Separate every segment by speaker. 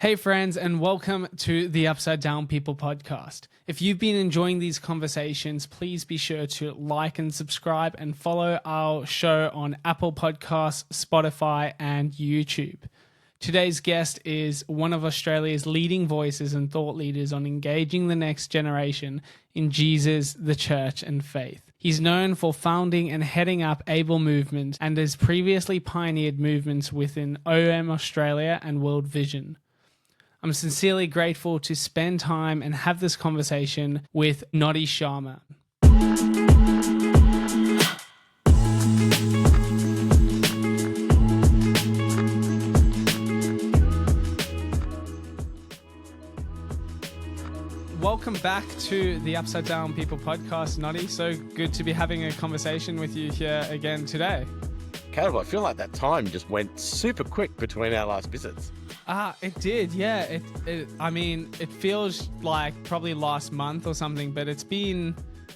Speaker 1: Hey, friends, and welcome to the Upside Down People podcast. If you've been enjoying these conversations, please be sure to like and subscribe and follow our show on Apple Podcasts, Spotify, and YouTube. Today's guest is one of Australia's leading voices and thought leaders on engaging the next generation in Jesus, the church, and faith. He's known for founding and heading up Able Movement and has previously pioneered movements within OM Australia and World Vision. I'm sincerely grateful to spend time and have this conversation with Noddy Sharma. Welcome back to the Upside Down People podcast, Noddy. So good to be having a conversation with you here again today.
Speaker 2: Caleb, I feel like that time just went super quick between our last visits.
Speaker 1: It did, yeah. It feels like probably last month or something, but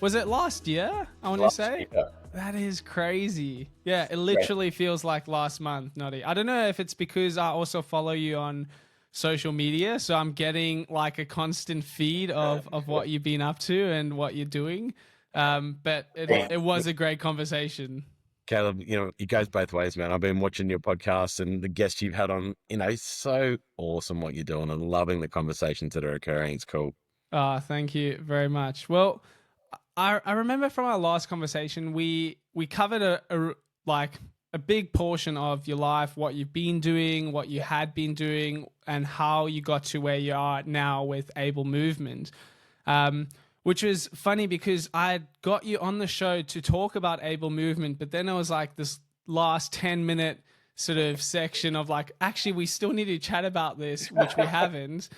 Speaker 1: was it last year? I want to say.
Speaker 2: Year.
Speaker 1: That is crazy. Yeah, it literally feels like last month, Noddy. I don't know if it's because I also follow you on social media, so I'm getting like a constant feed of what you've been up to and what you're doing. But it was a great conversation.
Speaker 2: Caleb, it goes both ways, man. I've been watching your podcast and the guests you've had on, so awesome what you're doing and loving the conversations that are occurring. It's cool.
Speaker 1: Thank you very much. Well, I remember from our last conversation, we covered a big portion of your life, what you've been doing, what you had been doing, and how you got to where you are now with Able Movement. Which was funny because I got you on the show to talk about Able Movement, but then it was like this last 10-minute sort of section of like, actually, we still need to chat about this, which we haven't.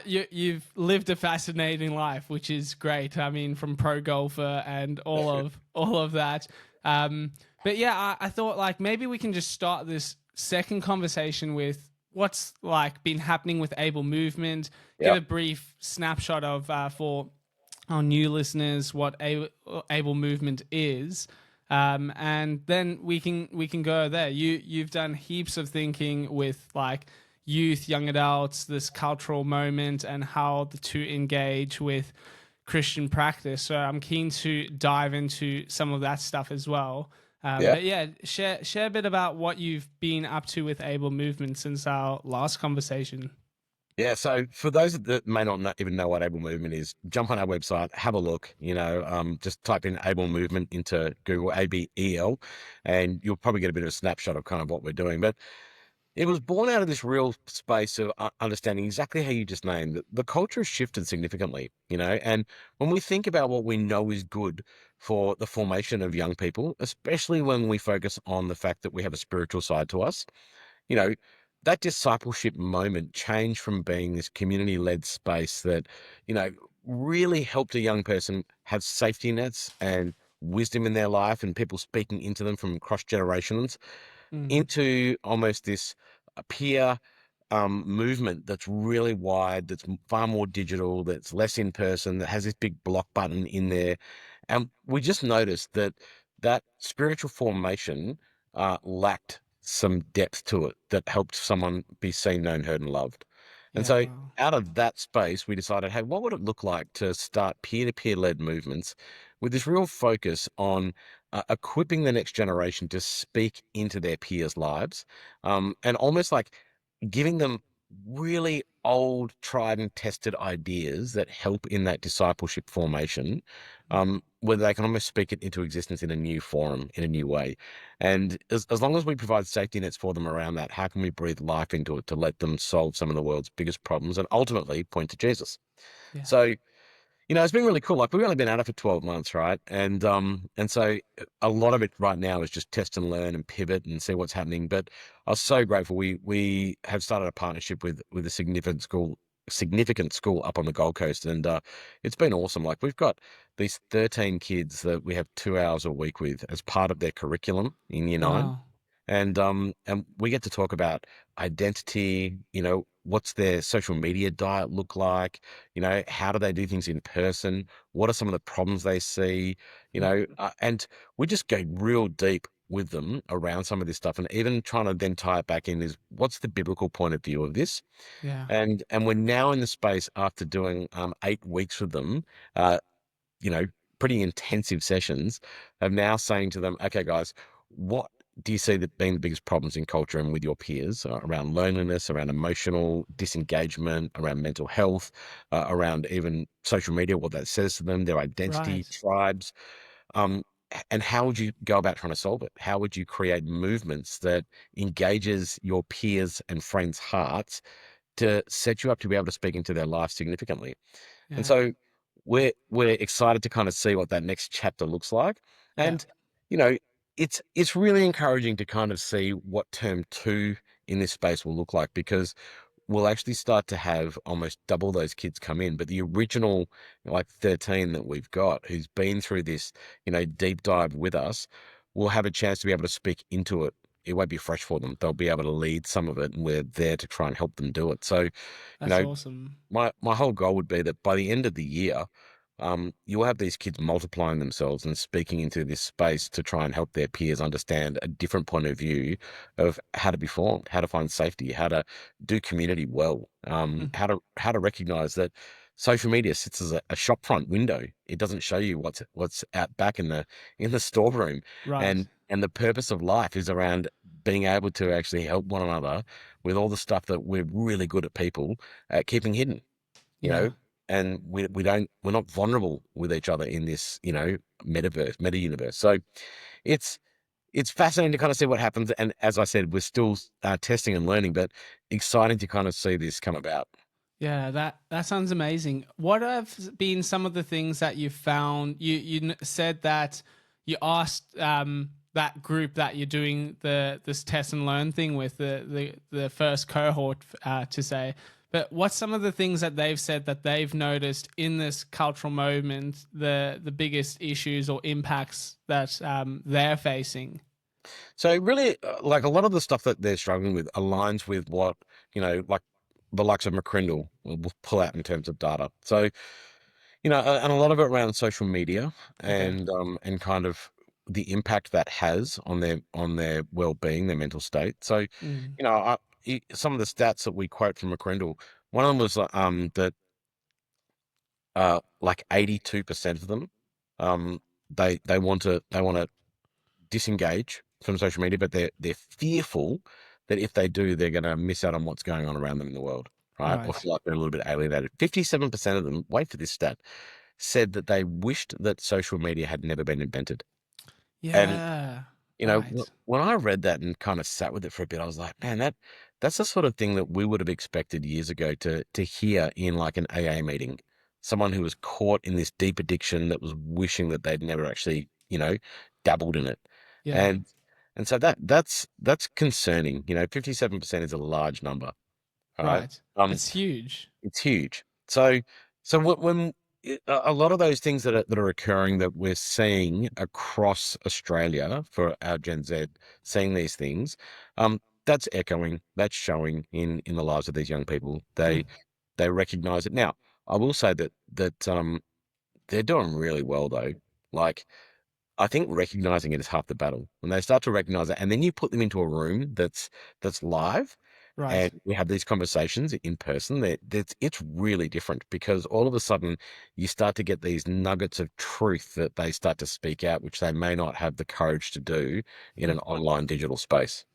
Speaker 1: You've lived a fascinating life, which is great. I mean, from pro golfer and all of that. But yeah, I thought like maybe we can just start this second conversation with what's like been happening with Able Movement. Give a brief snapshot of for our new listeners what Able Movement is, and then we can go there. You've done heaps of thinking with like youth, young adults, this cultural moment, and how the two engage with Christian practice. So I'm keen to dive into some of that stuff as well. But yeah, share a bit about what you've been up to with Able Movement since our last conversation.
Speaker 2: Yeah, so for those that may not even know what Able Movement is, jump on our website, have a look, just type in Able Movement into Google, ABEL, and you'll probably get a bit of a snapshot of kind of what we're doing. But it was born out of this real space of understanding exactly how you just named it. The culture has shifted significantly, and when we think about what we know is good for the formation of young people, especially when we focus on the fact that we have a spiritual side to us, that discipleship moment changed from being this community-led space that, really helped a young person have safety nets and wisdom in their life and people speaking into them from cross generations into almost this peer movement that's really wide, that's far more digital, that's less in person, that has this big block button in there. And we just noticed that spiritual formation lacked some depth to it that helped someone be seen, known, heard, and loved. And so out of that space, we decided, hey, what would it look like to start peer-to-peer led movements with this real focus on equipping the next generation to speak into their peers' lives, and almost like giving them really old, tried and tested ideas that help in that discipleship formation, where they can almost speak it into existence in a new forum, in a new way. And as long as we provide safety nets for them around that, how can we breathe life into it to let them solve some of the world's biggest problems and ultimately point to Jesus?
Speaker 1: Yeah.
Speaker 2: So, it's been really cool. Like we've only been at it for 12 months, right? And so a lot of it right now is just test and learn and pivot and see what's happening. But I was so grateful. We have started a partnership with a significant school up on the Gold Coast, and it's been awesome. Like we've got these 13 kids that we have 2 hours a week with as part of their curriculum in Year 9.
Speaker 1: Wow.
Speaker 2: And we get to talk about identity, what's their social media diet look like, how do they do things in person? What are some of the problems they see, and we just go real deep with them around some of this stuff, and even trying to then tie it back in is what's the biblical point of view of this.
Speaker 1: Yeah.
Speaker 2: And we're now in the space after doing 8 weeks with them, uh, you know, pretty intensive sessions, of now saying to them, okay, guys, what do you see that being the biggest problems in culture and with your peers, around loneliness, around emotional disengagement, around mental health, around even social media, what that says to them, their identity,
Speaker 1: Right.
Speaker 2: tribes, and how would you go about trying to solve it? How would you create movements that engages your peers and friends' hearts to set you up to be able to speak into their life significantly? And
Speaker 1: Yeah.
Speaker 2: so we're excited to kind of see what that next chapter looks like.
Speaker 1: Yeah.
Speaker 2: And you know, it's really encouraging to kind of see what term two in this space will look like, because we'll actually start to have almost double those kids come in. But the original, like 13 that we've got, who's been through this, deep dive with us, will have a chance to be able to speak into it. It won't be fresh for them. They'll be able to lead some of it, and we're there to try and help them do it. So, you
Speaker 1: That's
Speaker 2: know,
Speaker 1: awesome.
Speaker 2: my whole goal would be that by the end of the year, you'll have these kids multiplying themselves and speaking into this space to try and help their peers understand a different point of view of how to be formed, how to find safety, how to do community well,
Speaker 1: Mm.
Speaker 2: how to recognize that social media sits as a shop front window. It doesn't show you what's out back in the storeroom,
Speaker 1: Right.
Speaker 2: and the purpose of life is around being able to actually help one another with all the stuff that we're really good at people at keeping hidden, you
Speaker 1: Yeah.
Speaker 2: know, and we're not vulnerable with each other in this, meta universe. So it's it's fascinating to kind of see what happens. And as I said, we're still testing and learning, but exciting to kind of see this come about.
Speaker 1: Yeah, that sounds amazing. What have been some of the things that you found? You said that you asked that group that you're doing this test and learn thing with, the first cohort, to say. But what's some of the things that they've said that they've noticed in this cultural moment, the biggest issues or impacts that they're facing?
Speaker 2: So really, like a lot of the stuff that they're struggling with aligns with what, like the likes of McCrindle will pull out in terms of data. So, and a lot of it around social media,
Speaker 1: Okay.
Speaker 2: and kind of the impact that has on their well-being, their mental state. So,
Speaker 1: Mm.
Speaker 2: some of the stats that we quote from McCrindle, one of them was that like 82% of them, um, they want to disengage from social media, but they're fearful that if they do, they're going to miss out on what's going on around them in the world, right? Or
Speaker 1: Right.
Speaker 2: feel like they're a little bit alienated. 57% of them, wait for this stat, said that they wished that social media had never been invented. And
Speaker 1: Yeah.
Speaker 2: you know,
Speaker 1: Right.
Speaker 2: when I read that and kind of sat with it for a bit, I was like, man, that's the sort of thing that we would have expected years ago to hear in like an AA meeting. Someone who was caught in this deep addiction that was wishing that they'd never actually, dabbled in it.
Speaker 1: Yeah.
Speaker 2: And and so that's concerning. 57% is a large number. All right.
Speaker 1: Right.
Speaker 2: Um,
Speaker 1: That's huge.
Speaker 2: it's huge. So when a lot of those things that are occurring that we're seeing across Australia for our Gen Z, seeing these things, that's echoing, that's showing in the lives of these young people.
Speaker 1: Mm.
Speaker 2: They recognize it. Now, I will say that they're doing really well though. Like, I think recognizing it is half the battle. When they start to recognize it, and then you put them into a room that's live,
Speaker 1: Right.
Speaker 2: and we have these conversations in person, it's really different, because all of a sudden you start to get these nuggets of truth that they start to speak out, which they may not have the courage to do in
Speaker 1: Mm.
Speaker 2: an online digital space.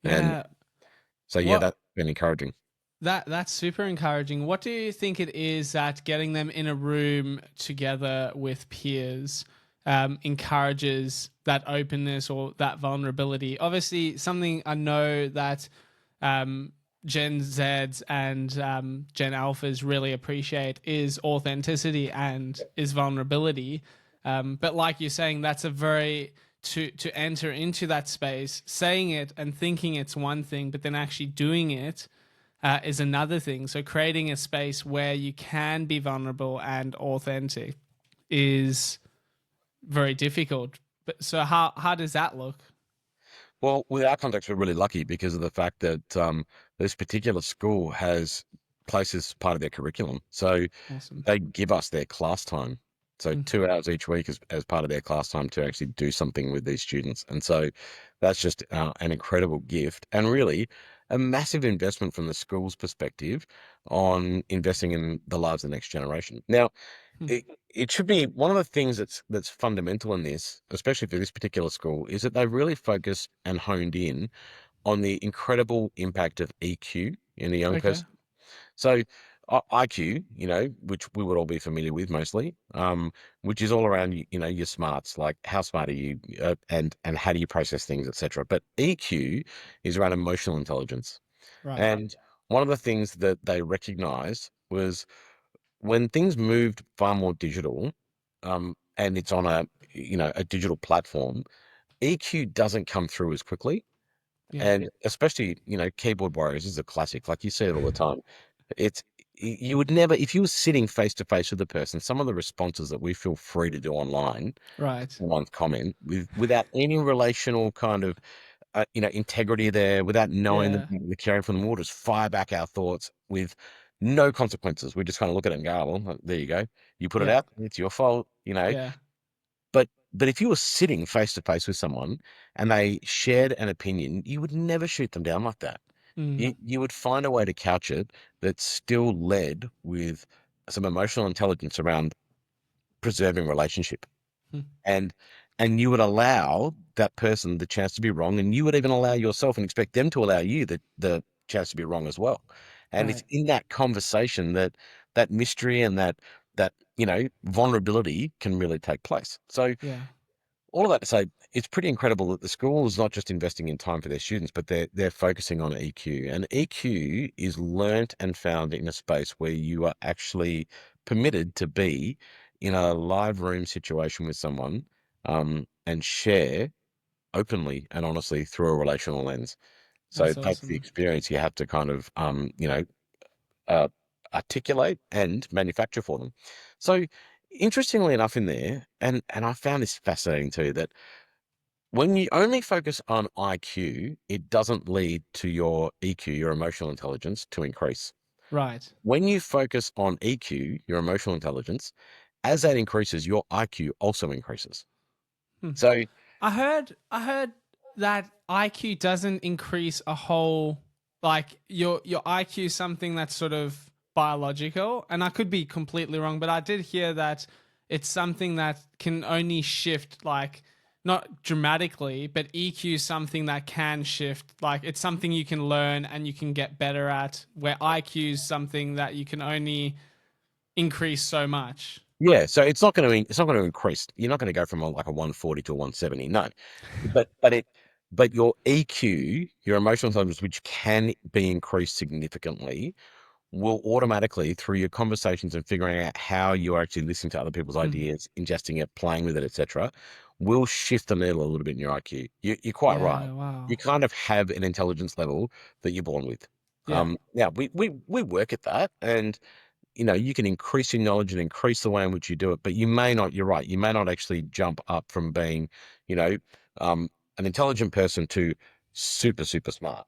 Speaker 2: And
Speaker 1: Yeah.
Speaker 2: so, yeah,
Speaker 1: What
Speaker 2: that's been encouraging.
Speaker 1: that's super encouraging. What do you think it is that getting them in a room together with peers encourages that openness or that vulnerability? Obviously, something I know that um, Gen Zs and Gen Alphas really appreciate is authenticity and is vulnerability. But like you're saying, that's a very to enter into that space, saying it and thinking it's one thing, but then actually doing it is another thing. So creating a space where you can be vulnerable and authentic is very difficult. But so how does that look?
Speaker 2: Well, with our context, we're really lucky because of the fact that this particular school has places part of their curriculum. So
Speaker 1: Awesome.
Speaker 2: they give us their class time. So
Speaker 1: Mm.
Speaker 2: 2 hours each week as part of their class time to actually do something with these students. And so that's just an incredible gift and really a massive investment from the school's perspective on investing in the lives of the next generation. Now,
Speaker 1: Mm.
Speaker 2: it should be one of the things that's fundamental in this, especially for this particular school, is that they really focus and honed in on the incredible impact of EQ in a young
Speaker 1: Okay.
Speaker 2: person. So IQ, which we would all be familiar with mostly, which is all around your smarts, like how smart are you, and how do you process things, etc. But EQ is around emotional intelligence,
Speaker 1: Right.
Speaker 2: and one of the things that they recognized was when things moved far more digital, and it's on a digital platform, EQ doesn't come through as quickly.
Speaker 1: Yeah.
Speaker 2: And especially, keyboard warriors is a classic. Like you see it all the time. It's you would never, if you were sitting face to face with a person, some of the responses that we feel free to do online,
Speaker 1: Right.
Speaker 2: one comment without any relational kind of integrity there, without knowing that
Speaker 1: Yeah.
Speaker 2: we're caring for them, we'll just fire back our thoughts with no consequences. We just kind of look at it and go, "Oh, well, there you go. You put it
Speaker 1: Yeah.
Speaker 2: out. It's your fault."
Speaker 1: Yeah.
Speaker 2: But if you were sitting face to face with someone and they shared an opinion, you would never shoot them down like that.
Speaker 1: Mm.
Speaker 2: You would find a way to couch it that still led with some emotional intelligence around preserving relationship.
Speaker 1: Mm.
Speaker 2: And you would allow that person the chance to be wrong, and you would even allow yourself and expect them to allow you the chance to be wrong as well. And it's
Speaker 1: Right.
Speaker 2: in that conversation that that mystery and that vulnerability can really take place. So
Speaker 1: Yeah.
Speaker 2: all of that to say, it's pretty incredible that the school is not just investing in time for their students, but they're focusing on EQ. And EQ is learnt and found in a space where you are actually permitted to be in a live room situation with someone, and share openly and honestly through a relational lens. So
Speaker 1: That's
Speaker 2: that's the
Speaker 1: awesome.
Speaker 2: experience you have to kind of uh, articulate and manufacture for them. So interestingly enough in there, and I found this fascinating too, that when you only focus on IQ, it doesn't lead to your EQ, your emotional intelligence, to increase.
Speaker 1: Right.
Speaker 2: When you focus on EQ, your emotional intelligence, as that increases, your IQ also increases.
Speaker 1: Hmm.
Speaker 2: So,
Speaker 1: I heard that IQ doesn't increase a whole, like your IQ is something that's sort of biological, and I could be completely wrong, but I did hear that it's something that can only shift, like not dramatically, but EQ is something that can shift, like it's something you can learn and you can get better at, where IQ is something that you can only increase so much.
Speaker 2: yeah, so it's not going to increase. You're not going to go from like a 140 to a 170. No. But your EQ, your emotional intelligence, which can be increased significantly, will automatically, through your conversations and figuring out how you're actually listening to other people's
Speaker 1: Hmm.
Speaker 2: ideas, ingesting it, playing with it, etc., will shift the needle a little bit in your IQ. You're quite right.
Speaker 1: Yeah,
Speaker 2: You
Speaker 1: wow.
Speaker 2: kind of have an intelligence level that you're born with.
Speaker 1: Yeah.
Speaker 2: Now we work at that, and you can increase your knowledge and increase the way in which you do it, but you may not. You're right. You may not actually jump up from being, you know, an intelligent person to super super smart.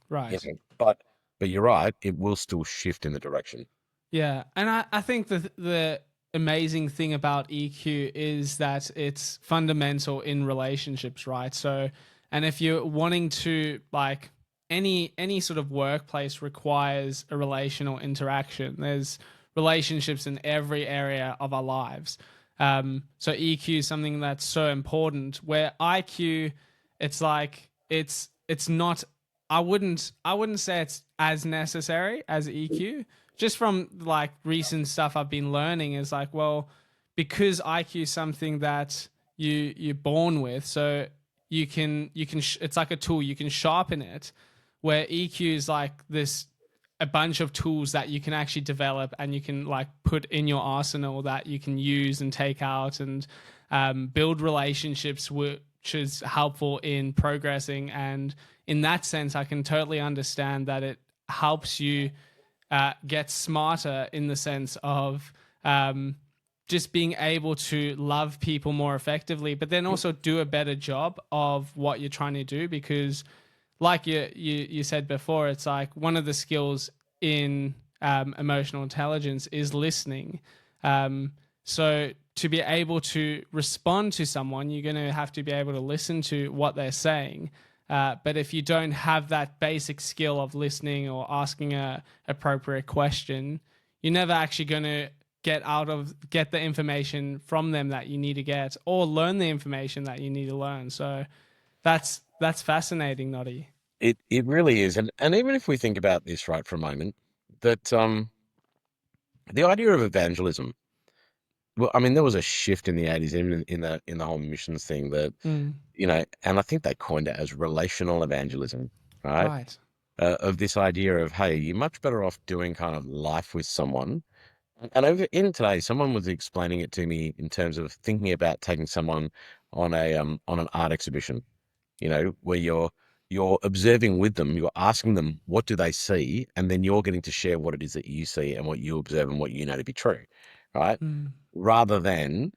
Speaker 2: You
Speaker 1: Right.
Speaker 2: know, but you're right. It will still shift in the direction.
Speaker 1: Yeah, and I think the amazing thing about EQ is that it's fundamental in relationships, right? So, and if you're wanting to, like, any sort of workplace requires a relational interaction. There's relationships in every area of our lives. So EQ is something that's so important. Where IQ, it's like it's not. I wouldn't say it's as necessary as EQ, just from like recent stuff I've been learning is like, well, because IQ is something that you're born with, so it's like a tool, you can sharpen it, where EQ is like this a bunch of tools that you can actually develop and you can like put in your arsenal that you can use and take out and build relationships, which is helpful in progressing. And in that sense, I can totally understand that it helps you get smarter in the sense of just being able to love people more effectively, but then also do a better job of what you're trying to do. Because, like you said before, it's like one of the skills in emotional intelligence is listening. Um, So to be able to respond to someone, you're going to have to be able to listen to what they're saying. But if you don't have that basic skill of listening or asking a appropriate question, you're never actually going to get the information from them that you need to get, or learn the information that you need to learn. So that's fascinating, Noddy.
Speaker 2: It really is. And even if we think about this right for a moment, that the idea of evangelism, well, I mean, there was a shift in the 80s, even in the whole missions thing that,
Speaker 1: Mm,
Speaker 2: and I think they coined it as relational evangelism, right?
Speaker 1: right.
Speaker 2: Of this idea of, hey, you're much better off doing kind of life with someone. And over in today, someone was explaining it to me in terms of thinking about taking someone on an art exhibition, where you're observing with them, you're asking them what do they see, and then you're getting to share what it is that you see and what you observe and what you know to be true, right?
Speaker 1: Mm,
Speaker 2: Rather than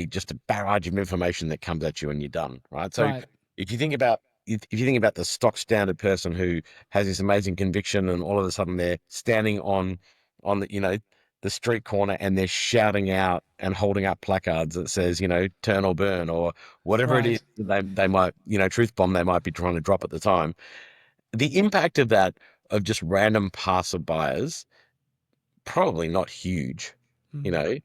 Speaker 2: just a barrage of information that comes at you and you're done, right? So
Speaker 1: right.
Speaker 2: if you think about if you think about the stock standard person who has this amazing conviction and all of a sudden they're standing on the street corner and they're shouting out and holding up placards that says, turn or burn or whatever it is
Speaker 1: Right.
Speaker 2: that they might, truth bomb they might be trying to drop at the time. The impact of that, of just random passerbyers, probably not huge, you
Speaker 1: Mm,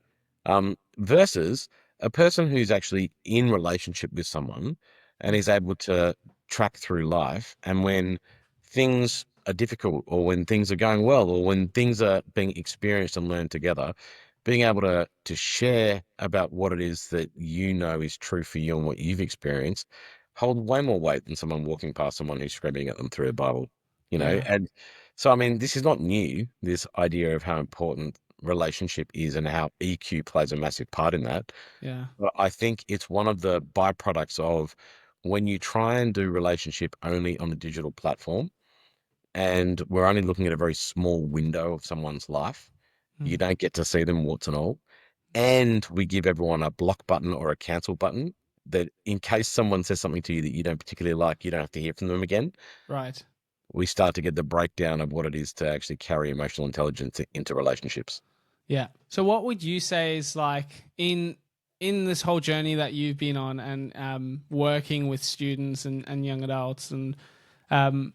Speaker 2: know, versus a person who's actually in relationship with someone and
Speaker 1: mm,
Speaker 2: is able to track through life. And when things are difficult or when things are going well or when things are being experienced and learned together, being able to share about what it is that you know is true for you and what you've experienced hold way more weight than someone walking past someone who's screaming at them through a Bible,
Speaker 1: yeah.
Speaker 2: and so, I mean, this is not new, this idea of how important relationship is and how EQ plays a massive part in that.
Speaker 1: Yeah.
Speaker 2: But I think it's one of the byproducts of when you try and do relationship only on a digital platform and we're only looking at a very small window of someone's life, you
Speaker 1: Mm,
Speaker 2: don't get to see them warts and all. And we give everyone a block button or a cancel button that in case someone says something to you that you don't particularly like, you don't have to hear from them again.
Speaker 1: right.
Speaker 2: We start to get the breakdown of what it is to actually carry emotional intelligence into relationships.
Speaker 1: Yeah. So what would you say is like in this whole journey that you've been on, and working with students and young adults, and um,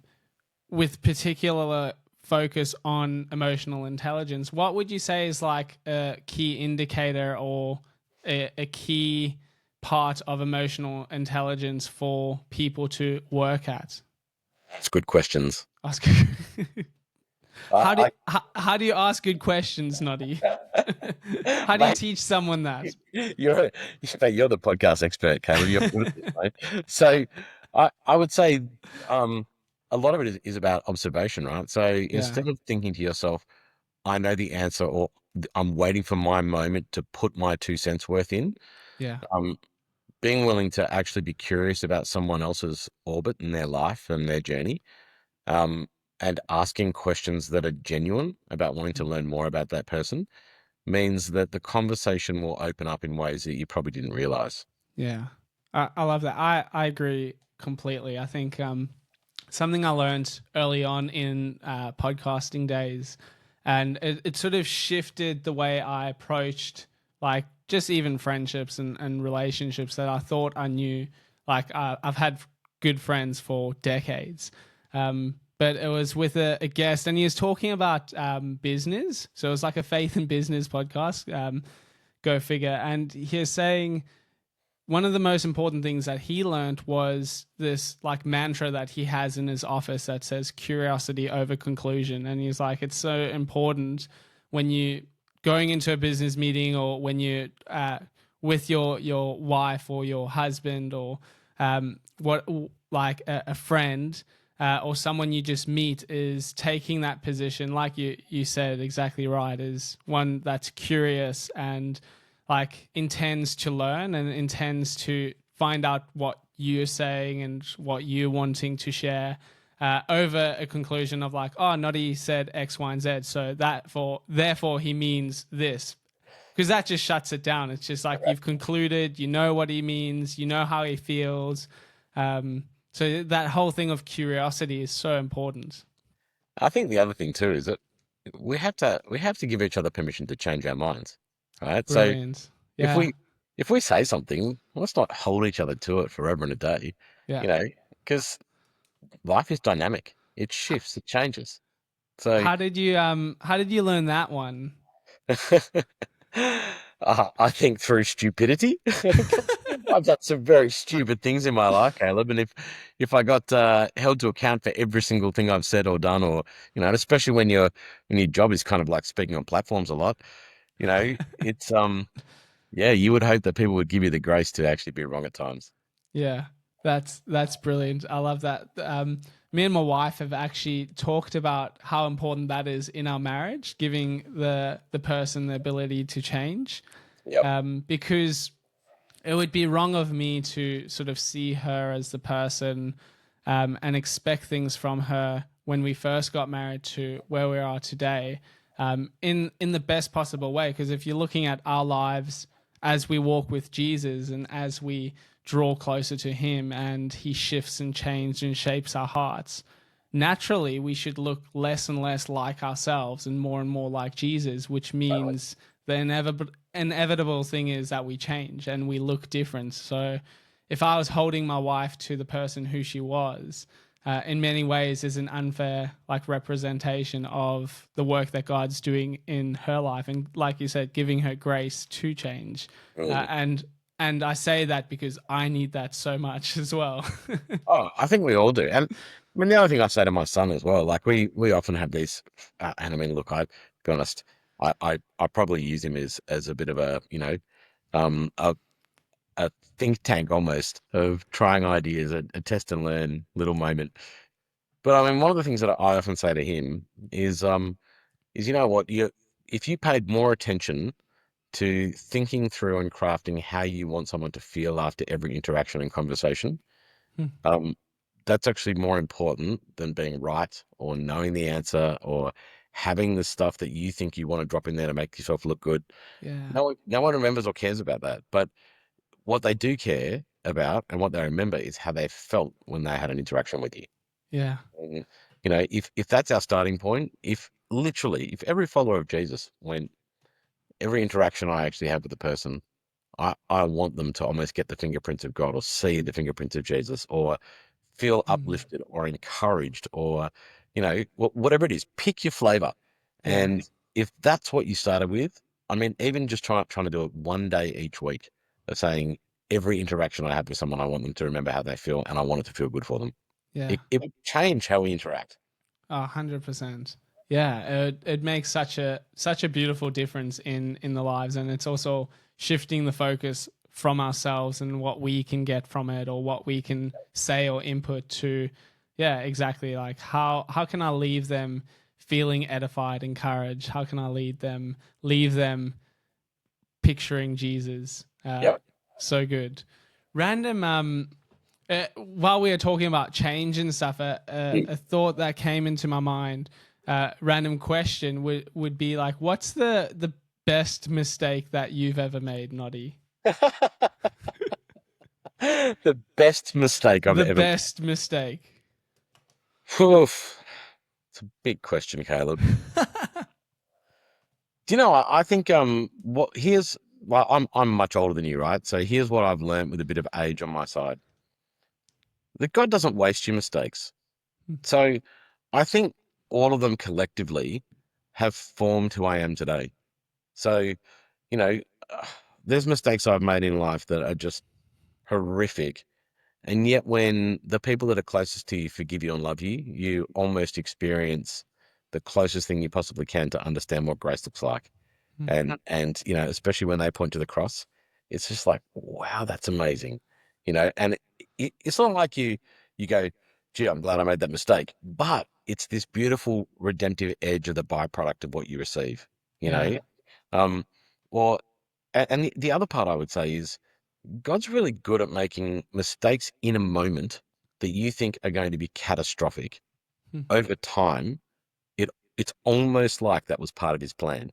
Speaker 1: with particular focus on emotional intelligence, what would you say is like a key indicator or a key part of emotional intelligence for people to work at?
Speaker 2: It's good questions.
Speaker 1: Ask.
Speaker 2: I,
Speaker 1: How do you ask good questions, Noddy? How do you
Speaker 2: mate,
Speaker 1: teach someone that?
Speaker 2: you're you're the podcast expert, Caleb. You're good at this, mate. So I would say a lot of it is about observation, right? So
Speaker 1: Yeah,
Speaker 2: instead of thinking to yourself, I know the answer, or I'm waiting for my moment to put my 2 cents worth in,
Speaker 1: yeah,
Speaker 2: um, being willing to actually be curious about someone else's orbit and their life and their journey, um, and asking questions that are genuine about wanting to learn more about that person means that the conversation will open up in ways that you probably didn't realize.
Speaker 1: yeah. I love that. I agree completely. I think something I learned early on in podcasting days, and it sort of shifted the way I approached like just even friendships and relationships that I thought I knew. Like I've had good friends for decades. But it was with a guest, and he was talking about business. So it was like a faith and business podcast. Go figure. And he was saying one of the most important things that he learned was this like mantra that he has in his office that says curiosity over conclusion. And he's like, it's so important when you going into a business meeting, or when you with your wife or your husband, or what like a friend, or someone you just meet, is taking that position, like you said exactly right, is one that's curious and like intends to learn and intends to find out what you're saying and what you're wanting to share, over a conclusion of like, oh, Noddy said X, Y, and Z, so therefore he means this. Because that just shuts it down. It's just like you've concluded, you know what he means, you know how he feels. So that whole thing of curiosity is so important.
Speaker 2: I think the other thing too is that we have to give each other permission to change our minds, right? So
Speaker 1: Brilliant.
Speaker 2: if
Speaker 1: Yeah.
Speaker 2: we say something, let's not hold each other to it forever and a day,
Speaker 1: Yeah.
Speaker 2: you know, because life is dynamic. It shifts, it changes. So
Speaker 1: How did you learn that one?
Speaker 2: I think through stupidity. I've done some very stupid things in my life, Caleb, and if I got held to account for every single thing I've said or done, or and especially when your job is kind of like speaking on platforms a lot, it's yeah, you would hope that people would give you the grace to actually be wrong at times.
Speaker 1: Yeah, that's brilliant. I love that. Me and my wife have actually talked about how important that is in our marriage, giving the person the ability to change.
Speaker 2: Yep.
Speaker 1: Because it would be wrong of me to sort of see her as the person and expect things from her when we first got married to where we are today, in the best possible way. Because if you're looking at our lives as we walk with Jesus and as we draw closer to Him, and He shifts and changes and shapes our hearts, naturally we should look less and less like ourselves and more like Jesus, which
Speaker 2: Totally.
Speaker 1: means the inevitable thing is that we change and we look different. So if I was holding my wife to the person who she was, in many ways is an unfair like representation of the work that God's doing in her life, and like you said, giving her grace to change.
Speaker 2: Mm.
Speaker 1: And I say that because I need that so much as well.
Speaker 2: Oh, I think we all do. And I mean, the other thing I say to my son as well, like we often have these, and I mean, look, I be honest, I probably use him as a bit of a, um, a, a think tank almost of trying ideas, a test and learn little moment. But I mean, one of the things that I often say to him is you know what, if you paid more attention to thinking through and crafting how you want someone to feel after every interaction and conversation, um, that's actually more important than being right or knowing the answer or having the stuff that you think you want to drop in there to make yourself look good.
Speaker 1: Yeah,
Speaker 2: No one remembers or cares about that. But what they do care about and what they remember is how they felt when they had an interaction with you.
Speaker 1: yeah,
Speaker 2: And, if that's our starting point, if every follower of Jesus went, every interaction I actually have with a person, I want them to almost get the fingerprints of God or see the fingerprints of Jesus or feel
Speaker 1: mm,
Speaker 2: uplifted or encouraged or, whatever it is, pick your flavor.
Speaker 1: yeah,
Speaker 2: And if that's what you started with, I mean, even just trying to do it one day each week of saying every interaction I have with someone, I want them to remember how they feel and I want it to feel good for them.
Speaker 1: yeah.
Speaker 2: It would change how we interact.
Speaker 1: 100%. Yeah, it makes such a beautiful difference in the lives, and it's also shifting the focus from ourselves and what we can get from it, or what we can say or input to, yeah, exactly. Like how can I leave them feeling edified, encouraged? How can I leave them picturing Jesus?
Speaker 2: Yep.
Speaker 1: So good. Random. While we were talking about change and stuff, a thought that came into my mind, random question would be like, what's the best mistake that you've ever made, Noddy?
Speaker 2: The best mistake I've
Speaker 1: The
Speaker 2: ever
Speaker 1: best mistake.
Speaker 2: Oof. It's a big question, Caleb. Do you know, I think what here's well, I'm much older than you, right? So here's what I've learned with a bit of age on my side. That God doesn't waste your mistakes. So I think all of them collectively have formed who I am today. So, you know, uh, there's mistakes I've made in life that are just horrific. And yet when the people that are closest to you forgive you and love you, you almost experience the closest thing you possibly can to understand what grace looks like. And especially when they point to the cross, it's just like, wow, that's amazing. And it's not like you go, gee, I'm glad I made that mistake, but it's this beautiful redemptive edge of the byproduct of what you receive, you
Speaker 1: Yeah,
Speaker 2: know. um or and the other part I would say is God's really good at making mistakes in a moment that you think are going to be catastrophic. Over time, it it's almost like that was part of his plan.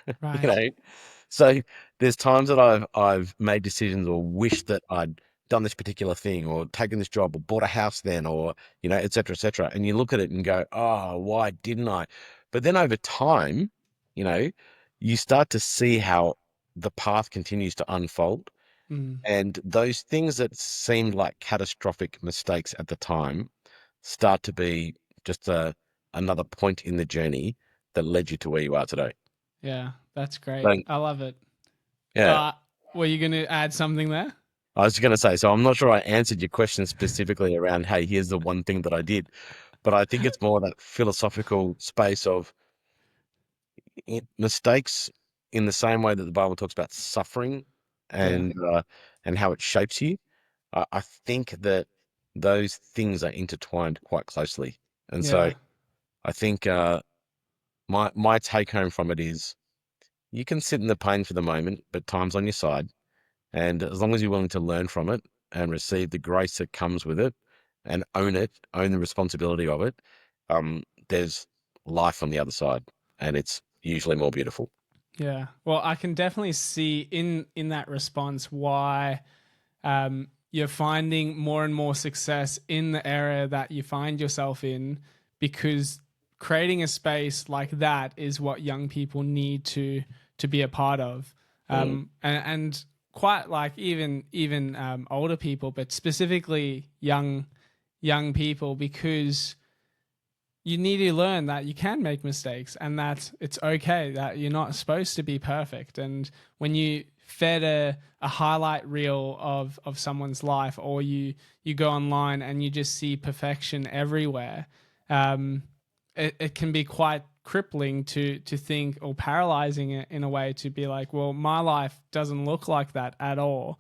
Speaker 2: you
Speaker 1: right.
Speaker 2: know so there's times that I've made decisions or wished that I'd done this particular thing or taken this job or bought a house then, or et cetera, et cetera. And you look at it and go, oh, why didn't I? But then over time, you know, you start to see how the path continues to unfold.
Speaker 1: Mm.
Speaker 2: And those things that seemed like catastrophic mistakes at the time start to be just another point in the journey that led you to where you are today.
Speaker 1: Yeah, that's great.
Speaker 2: So,
Speaker 1: I love it.
Speaker 2: yeah,
Speaker 1: Uh, were you going to add something there?
Speaker 2: I was going to say, so I'm not sure I answered your question specifically around, hey, here's the one thing that I did, but I think it's more that philosophical space of mistakes in the same way that the Bible talks about suffering
Speaker 1: Yeah,
Speaker 2: and how it shapes you. I think that those things are intertwined quite closely. And so
Speaker 1: yeah,
Speaker 2: I think my take home from it is you can sit in the pain for the moment, but time's on your side. And as long as you're willing to learn from it and receive the grace that comes with it, own the responsibility of it, there's life on the other side. And it's usually more beautiful.
Speaker 1: yeah. Well, I can definitely see in that response why you're finding more and more success in the area that you find yourself in, because creating a space like that is what young people need to be a part of,
Speaker 2: Mm,
Speaker 1: and quite like even older people, but specifically young people, because you need to learn that you can make mistakes and that it's okay, that you're not supposed to be perfect. And when you fed a highlight reel of someone's life, or you go online and you just see perfection everywhere, um, it can be quite crippling to think, or paralyzing it in a way, to be like, well, my life doesn't look like that at all.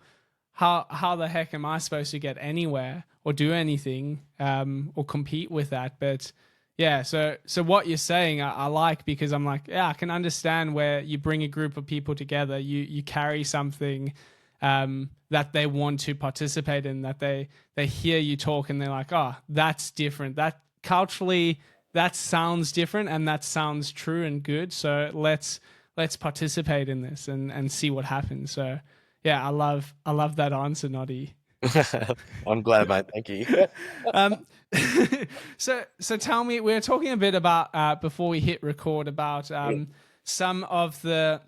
Speaker 1: How the heck am I supposed to get anywhere or do anything, or compete with that? But yeah, so what you're saying, I like, because I'm like, yeah, I can understand where you bring a group of people together, you carry something that they want to participate in, that they hear you talk and they're like, oh, that's different. That culturally, that sounds different and that sounds true and good. So let's participate in this and see what happens. So yeah, I love that answer, Noddy.
Speaker 2: I'm glad, mate. Thank you.
Speaker 1: um, so tell me, we were talking a bit about before we hit record about some of the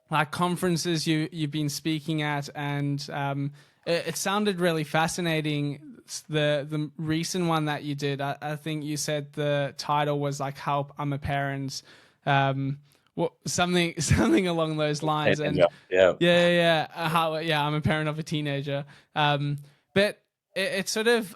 Speaker 1: like conferences you've been speaking at, and it sounded really fascinating. The recent one that you did, I think you said the title was like "Help, I'm a Parent," what something something along those lines, and
Speaker 2: Yeah.
Speaker 1: yeah, I'm a parent of a teenager. But it's sort of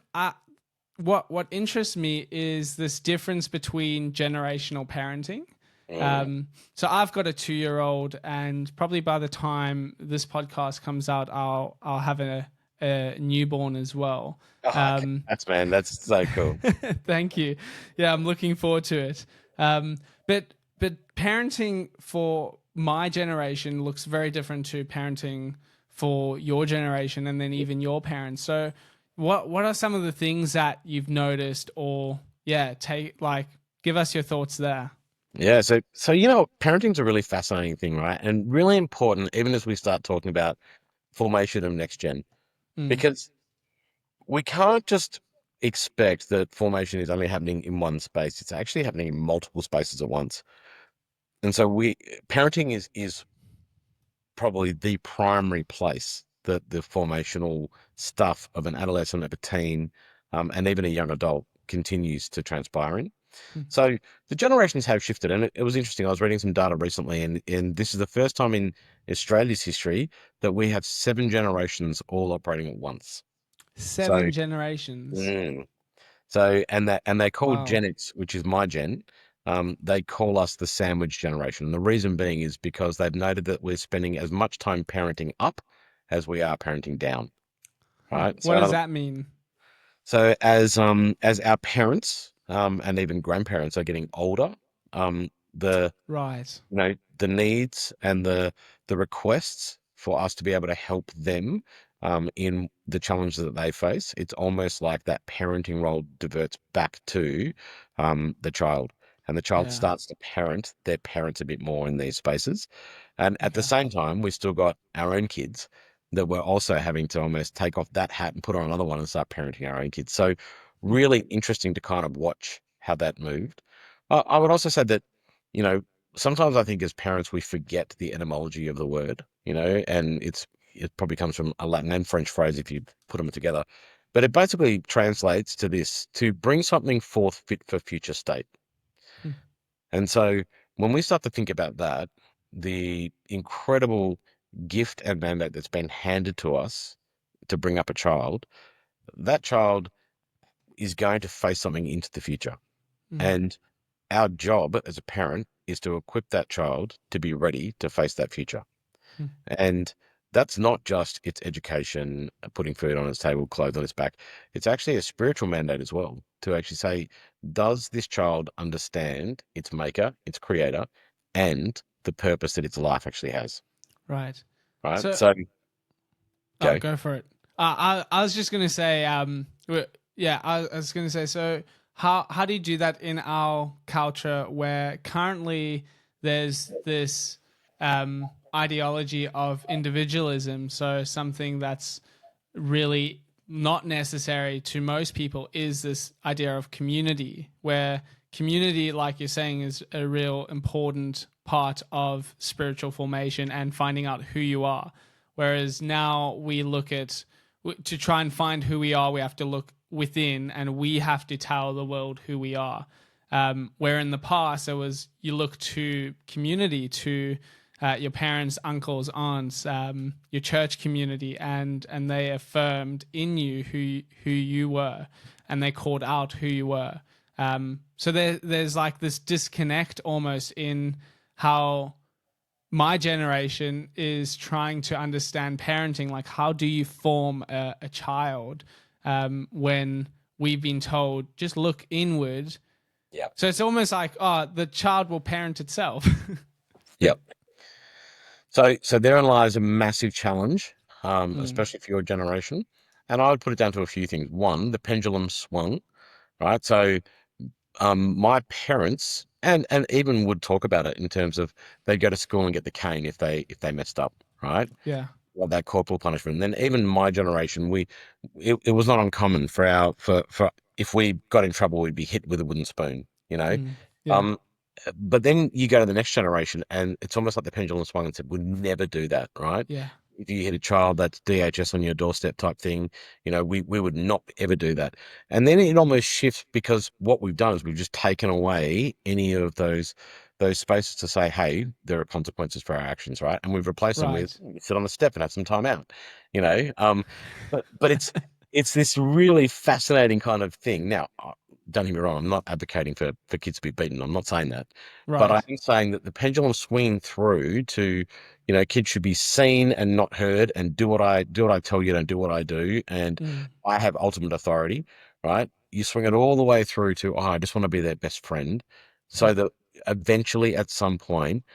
Speaker 1: what interests me is this difference between generational parenting.
Speaker 2: Mm.
Speaker 1: So I've got a 2-year-old, and probably by the time this podcast comes out, I'll have a newborn as well.
Speaker 2: Oh, congrats, man. That's so cool.
Speaker 1: Thank you. Yeah, I'm looking forward to it. But parenting for my generation looks very different to parenting for your generation, and then even your parents. So, what are some of the things that you've noticed, or yeah, give us your thoughts there.
Speaker 2: Yeah, so parenting's a really fascinating thing, right? And really important, even as we start talking about formation of next gen,
Speaker 1: Mm.
Speaker 2: because we can't just expect that formation is only happening in one space. It's actually happening in multiple spaces at once. And so parenting is probably the primary place that the formational stuff of an adolescent, of a teen, and even a young adult continues to transpire in.
Speaker 1: Mm.
Speaker 2: So the generations have shifted, and it was interesting. I was reading some data recently, and this is the first time in Australia's history that we have 7 generations all operating at once. So,
Speaker 1: 7 generations.
Speaker 2: mm, and they call
Speaker 1: Wow.
Speaker 2: Gen X, which is my gen, they call us the sandwich generation. And the reason being is because they've noted that we're spending as much time parenting up as we are parenting down.
Speaker 1: Huh.
Speaker 2: Right.
Speaker 1: What does that mean?
Speaker 2: So as our parents and even grandparents are getting older, the
Speaker 1: Right.
Speaker 2: the needs and the requests for us to be able to help them in the challenges that they face, it's almost like that parenting role diverts back to the child, and the child
Speaker 1: Yeah.
Speaker 2: starts to parent their parents a bit more in these spaces. And at the
Speaker 1: Okay.
Speaker 2: same time, we still got our own kids that we're also having to almost take off that hat and put on another one and start parenting our own kids. So
Speaker 1: Mm.
Speaker 2: really interesting to kind of watch how that moved. I would also say that, you know, sometimes I think as parents we forget the etymology of the word, and it probably comes from a Latin and French phrase if you put them together. But it basically translates to this: to bring something forth fit for future state.
Speaker 1: Mm,
Speaker 2: And so when we start to think about that, the incredible gift and mandate that's been handed to us to bring up a child, that child is going to face something into the future.
Speaker 1: mm,
Speaker 2: And our job as a parent is to equip that child to be ready to face that future.
Speaker 1: mm.
Speaker 2: And that's not just its education, putting food on its table, clothes on its back. It's actually a spiritual mandate as well to actually say, does this child understand its maker, its creator, and the purpose that its life actually has?
Speaker 1: Right.
Speaker 2: Right.
Speaker 1: So,
Speaker 2: So
Speaker 1: oh,
Speaker 2: go.
Speaker 1: go for it. I was just gonna say, yeah, I was gonna say. So, how do you do that in our culture, where currently there's this ideology of individualism? So, something that's really not necessary to most people is this idea of community, where community, like you're saying, is a real important part of spiritual formation and finding out who you are. Whereas now we look at, to try and find who we are, we have to look within and we have to tell the world who we are. Where in the past it was you look to community, to your parents, uncles, aunts, your church community, and they affirmed in you who you were, and they called out who you were. So there's like this disconnect almost in how my generation is trying to understand parenting. Like, how do you form a child when we've been told just look inward?
Speaker 2: Yeah.
Speaker 1: So it's almost like, oh, the child will parent itself.
Speaker 2: Yep. So therein lies a massive challenge,
Speaker 1: Mm,
Speaker 2: especially for your generation. And I would put it down to a few things. One, the pendulum swung, right? So my parents and even would talk about it in terms of they'd go to school and get the cane if they messed up, right?
Speaker 1: yeah.
Speaker 2: Or that corporal punishment. And then even my generation, it was not uncommon for if we got in trouble, we'd be hit with a wooden spoon, you know.
Speaker 1: Mm, yeah.
Speaker 2: Um, but then you go to the next generation, and it's almost like the pendulum swung and said, "We'd never do that," right?
Speaker 1: Yeah.
Speaker 2: If you hit a child that's DHS on your doorstep type thing, we would not ever do that. And then it almost shifts because what we've done is we've just taken away any of those spaces to say, hey, there are consequences for our actions, right? And we've replaced them with
Speaker 1: Right.
Speaker 2: sit on the step and have some time out, you know. But it's this really fascinating kind of thing. Now, don't get me wrong, I'm not advocating for kids to be beaten. I'm not saying that, but I
Speaker 1: Right.
Speaker 2: am saying that the pendulum swinging through to kids should be seen and not heard, and do what I tell you, don't do what I do, and
Speaker 1: Mm,
Speaker 2: I have ultimate authority, right? You swing it all the way through to, I just want to be their best friend, so that eventually at some point,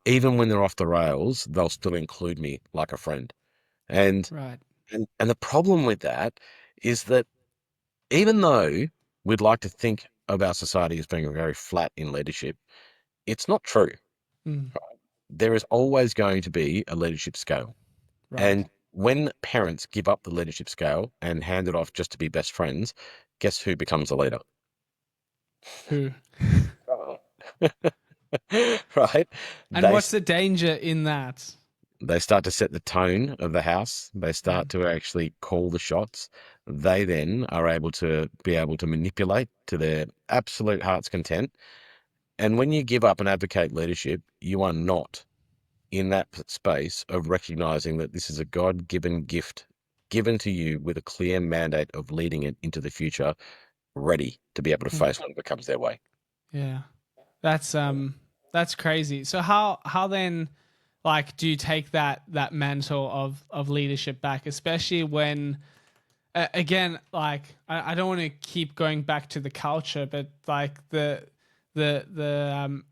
Speaker 2: even when they're off the rails, they'll still include me like a friend. And
Speaker 1: right.
Speaker 2: and the problem with that is that even though we'd like to think of our society as being very flat in leadership, it's not true.
Speaker 1: Mm,
Speaker 2: There is always going to be a leadership scale.
Speaker 1: right.
Speaker 2: And when parents give up the leadership scale and hand it off just to be best friends, guess who becomes the leader?
Speaker 1: Who?
Speaker 2: Oh. Right?
Speaker 1: And
Speaker 2: They
Speaker 1: what's the danger in that?
Speaker 2: they start to set the tone of the house. They start
Speaker 1: Mm,
Speaker 2: to actually call the shots. They then are able to manipulate to their absolute heart's content. And when you give up and advocate leadership, you are not in that space of recognizing that this is a God-given gift given to you with a clear mandate of leading it into the future, ready to be able to
Speaker 1: mm,
Speaker 2: face whatever comes their way.
Speaker 1: yeah. That's crazy. So how then, like, do you take that mantle of leadership back, especially when again, like, I don't want to keep going back to the culture, but like the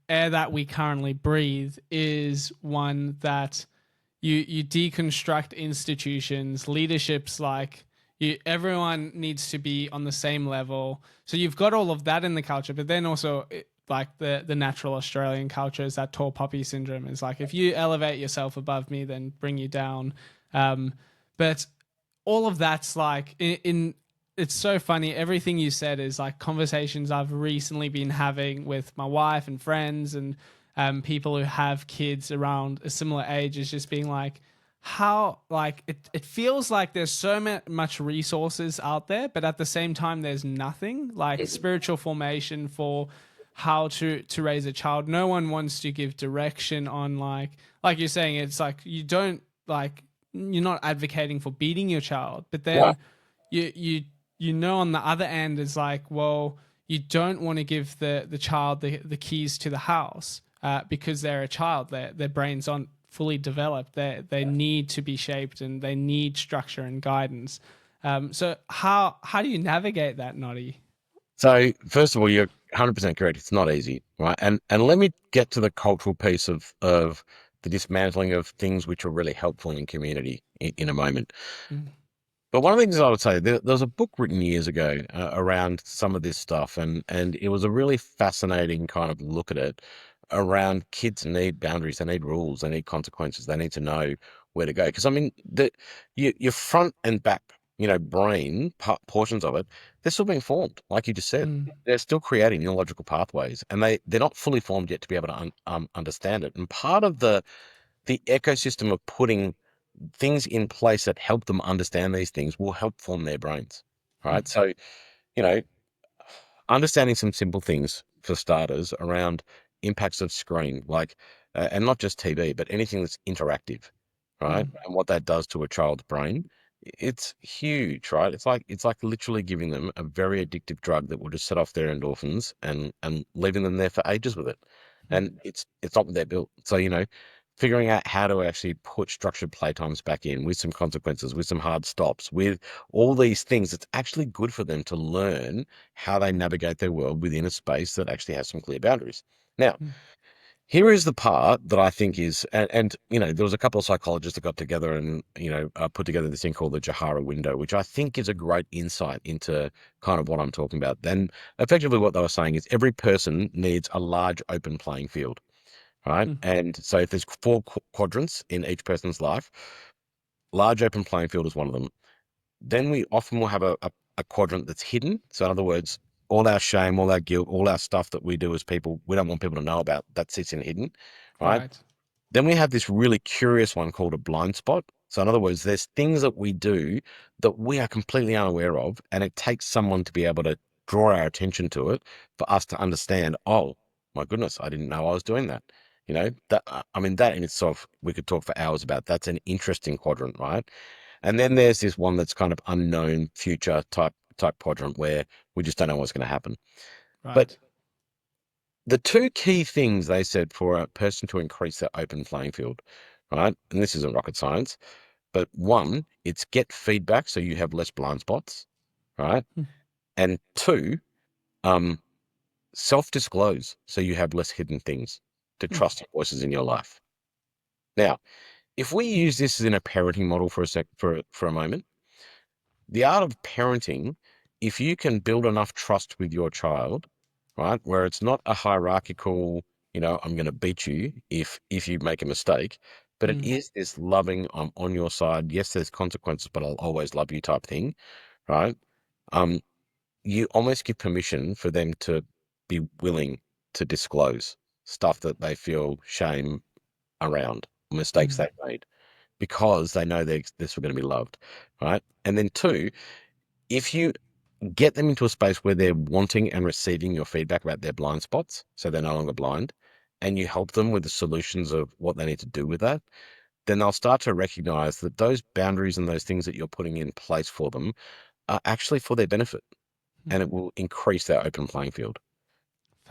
Speaker 1: air that we currently breathe is one that you deconstruct institutions, leaderships, like, everyone needs to be on the same level. So you've got all of that in the culture, but then also like the natural Australian culture is that tall poppy syndrome. Is like, if you elevate yourself above me, then bring you down. But all of that's like in it's so funny. Everything you said is like conversations I've recently been having with my wife and friends, and people who have kids around a similar age is just being like, how like it feels like there's so much resources out there, but at the same time there's nothing like spiritual formation for how to raise a child. No one wants to give direction on like you're saying, it's like you don't like you're not advocating for beating your child, but
Speaker 2: Yeah.
Speaker 1: then you know on the other end is like, well, you don't want to give the child the keys to the house because they're a child, their brains aren't fully developed, they need to be shaped and they need structure and guidance. So how do you navigate that, Noddy?
Speaker 2: So first of all, you're 100% correct. It's not easy, right? And let me get to the cultural piece of the dismantling of things which are really helpful in community in a moment.
Speaker 1: Mm,
Speaker 2: But one of the things I would say, there was a book written years ago around some of this stuff, and it was a really fascinating kind of look at it around kids need boundaries, they need rules, they need consequences, they need to know where to go. Because I mean, your front and back, brain portions of it, they're still being formed, like you just said.
Speaker 1: mm,
Speaker 2: They're still creating neurological pathways, and they're not fully formed yet to be able to understand it. And part of the ecosystem of putting things in place that help them understand these things will help form their brains,
Speaker 1: mm,
Speaker 2: right? So, you know, understanding some simple things for starters around impacts of screen, like, and not just TV, but anything that's interactive, right?
Speaker 1: mm,
Speaker 2: And what that does to a child's brain, it's huge, right? It's like literally giving them a very addictive drug that will just set off their endorphins and leaving them there for ages with it.
Speaker 1: mm,
Speaker 2: And it's not what they're built. So, figuring out how to actually put structured playtimes back in with some consequences, with some hard stops, with all these things, it's actually good for them to learn how they navigate their world within a space that actually has some clear boundaries. Now,
Speaker 1: mm,
Speaker 2: here is the part that I think is, and there was a couple of psychologists that got together and, put together this thing called the Johara window, which I think is a great insight into kind of what I'm talking about. Then effectively what they were saying is every person needs a large open playing field, right?
Speaker 1: mm,
Speaker 2: And so if there's four quadrants in each person's life, large open playing field is one of them. Then we often will have a quadrant that's hidden. So in other words, all our shame, all our guilt, all our stuff that we do as people, we don't want people to know about, that sits in hidden, right?
Speaker 1: right.
Speaker 2: Then we have this really curious one called a blind spot. So in other words, there's things that we do that we are completely unaware of, and it takes someone to be able to draw our attention to it for us to understand, oh my goodness, I didn't know I was doing that. That I mean, that in itself, we could talk for hours about. That's an interesting quadrant, right? And then there's this one that's kind of unknown future type quadrant where we just don't know what's going to happen. But
Speaker 1: Right.
Speaker 2: the two key things they said for a person to increase their open playing field, right? And this isn't rocket science, but one, it's get feedback so you have less blind spots, right?
Speaker 1: Mm,
Speaker 2: And two, um, self-disclose so you have less hidden things to
Speaker 1: mm,
Speaker 2: trust voices in your life. Now, if we use this as in a parenting model for a moment, the art of parenting, if you can build enough trust with your child, right, where it's not a hierarchical, I'm going to beat you if you make a mistake, but it
Speaker 1: mm,
Speaker 2: is this loving, I'm on your side. Yes, there's consequences, but I'll always love you type thing, right? Um, you almost give permission for them to be willing to disclose stuff that they feel shame around, mistakes
Speaker 1: mm,
Speaker 2: they've made, because they know they're still going to be loved, right? And then two, if you get them into a space where they're wanting and receiving your feedback about their blind spots, so they're no longer blind, and you help them with the solutions of what they need to do with that, then they'll start to recognize that those boundaries and those things that you're putting in place for them are actually for their benefit,
Speaker 1: mm.
Speaker 2: and it will increase their open playing field.